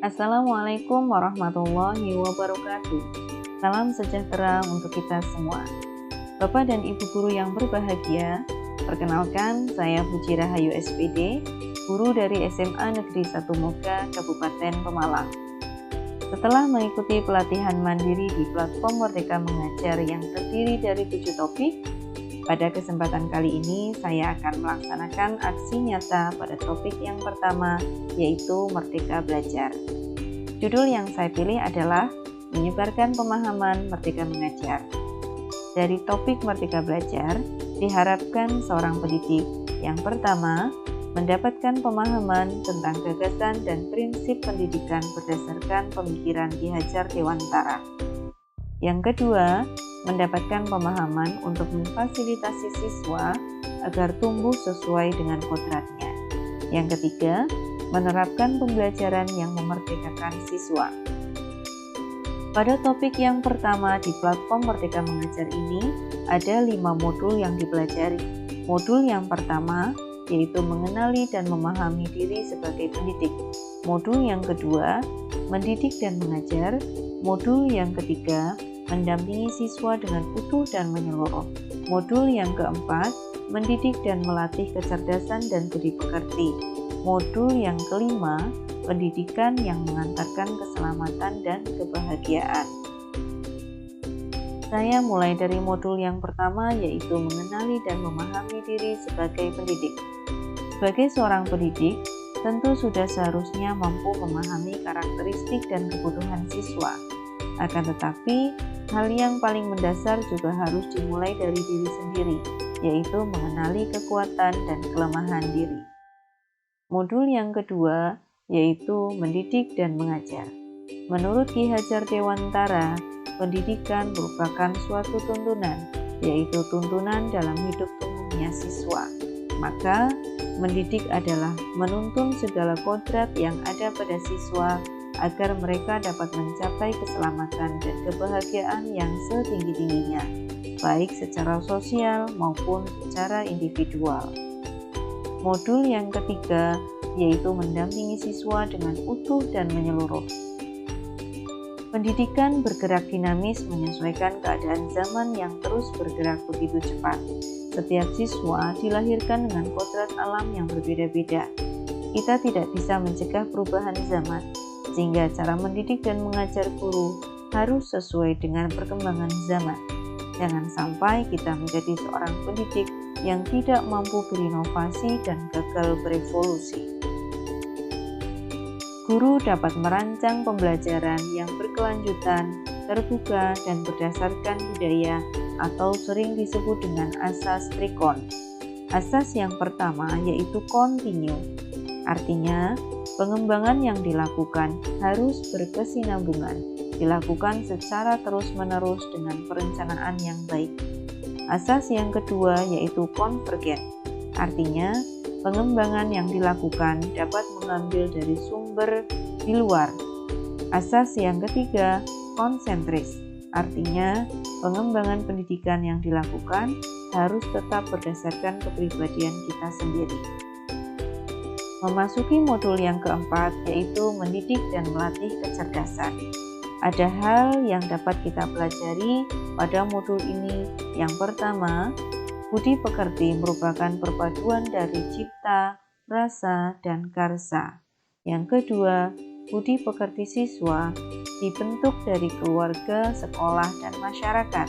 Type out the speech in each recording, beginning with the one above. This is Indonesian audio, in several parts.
Assalamualaikum warahmatullahi wabarakatuh. Salam sejahtera untuk kita semua. Bapak dan Ibu guru yang berbahagia, perkenalkan saya Puji Rahayu SPD, guru dari SMA Negeri 1 Moga, Kabupaten Pemalang. Setelah mengikuti pelatihan mandiri di platform Merdeka Mengajar yang terdiri dari 7 topik, pada kesempatan kali ini saya akan melaksanakan aksi nyata pada topik yang pertama, yaitu Merdeka Belajar. Judul yang saya pilih adalah Menyebarkan Pemahaman Merdeka Mengajar. Dari topik Merdeka Belajar, diharapkan seorang pendidik yang pertama mendapatkan pemahaman tentang gagasan dan prinsip pendidikan berdasarkan pemikiran Ki Hajar Dewantara. Yang kedua, mendapatkan pemahaman untuk memfasilitasi siswa agar tumbuh sesuai dengan kodratnya. Yang ketiga, menerapkan pembelajaran yang memerdekakan siswa. Pada topik yang pertama di platform Merdeka Mengajar ini, ada 5 modul yang dipelajari. Modul yang pertama yaitu mengenali dan memahami diri sebagai pendidik. Modul yang kedua, mendidik dan mengajar. Modul yang ketiga, mendampingi siswa dengan utuh dan menyeluruh. Modul yang keempat, mendidik dan melatih kecerdasan dan budi pekerti. Modul yang kelima, pendidikan yang mengantarkan keselamatan dan kebahagiaan. Saya mulai dari modul yang pertama, yaitu mengenali dan memahami diri sebagai pendidik. Sebagai seorang pendidik, tentu sudah seharusnya mampu memahami karakteristik dan kebutuhan siswa. Akan tetapi, hal yang paling mendasar juga harus dimulai dari diri sendiri, yaitu mengenali kekuatan dan kelemahan diri. Modul yang kedua, yaitu mendidik dan mengajar. Menurut Ki Hajar Dewantara, pendidikan merupakan suatu tuntunan, yaitu tuntunan dalam hidup tumbuhnya siswa. Maka, mendidik adalah menuntun segala kodrat yang ada pada siswa agar mereka dapat mencapai keselamatan dan kebahagiaan yang setinggi-tingginya, baik secara sosial maupun secara individual. Modul yang ketiga yaitu mendampingi siswa dengan utuh dan menyeluruh. Pendidikan bergerak dinamis menyesuaikan keadaan zaman yang terus bergerak begitu cepat. Setiap siswa dilahirkan dengan kodrat alam yang berbeda-beda. Kita tidak bisa mencegah perubahan zaman, sehingga cara mendidik dan mengajar guru harus sesuai dengan perkembangan zaman. Jangan sampai kita menjadi seorang pendidik yang tidak mampu berinovasi dan gagal berevolusi. Guru dapat merancang pembelajaran yang berkelanjutan, terbuka, dan berdasarkan budaya atau sering disebut dengan asas trikon. Asas yang pertama yaitu kontinu, artinya pengembangan yang dilakukan harus berkesinambungan, dilakukan secara terus-menerus dengan perencanaan yang baik. Asas yang kedua yaitu konvergen, artinya pengembangan yang dilakukan dapat mengambil dari sumber di luar. Asas yang ketiga, konsentris, artinya pengembangan pendidikan yang dilakukan harus tetap berdasarkan kepribadian kita sendiri. Memasuki modul yang keempat, yaitu mendidik dan melatih kecerdasan. Ada hal yang dapat kita pelajari pada modul ini. Yang pertama, budi pekerti merupakan perpaduan dari cipta, rasa, dan karsa. Yang kedua, budi pekerti siswa dibentuk dari keluarga, sekolah, dan masyarakat.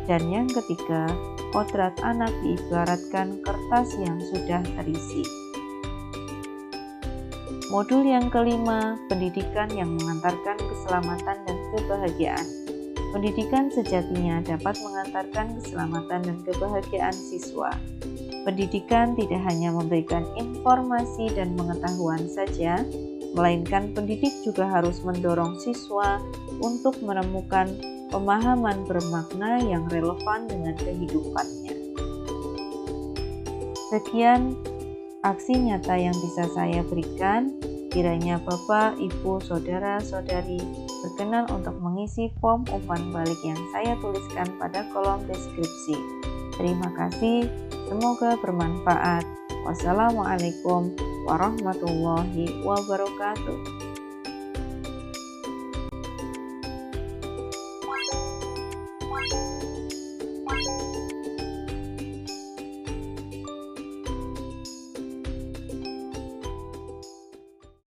Dan yang ketiga, kodrat anak diibaratkan kertas yang sudah terisi. Modul yang kelima, pendidikan yang mengantarkan keselamatan dan kebahagiaan. Pendidikan sejatinya dapat mengantarkan keselamatan dan kebahagiaan siswa. Pendidikan tidak hanya memberikan informasi dan pengetahuan saja, melainkan pendidik juga harus mendorong siswa untuk menemukan pemahaman bermakna yang relevan dengan kehidupannya. Sekian aksi nyata yang bisa saya berikan. Kiranya Bapak, Ibu, Saudara-saudari berkenan untuk mengisi form umpan balik yang saya tuliskan pada kolom deskripsi. Terima kasih, semoga bermanfaat. Wassalamualaikum warahmatullahi wabarakatuh.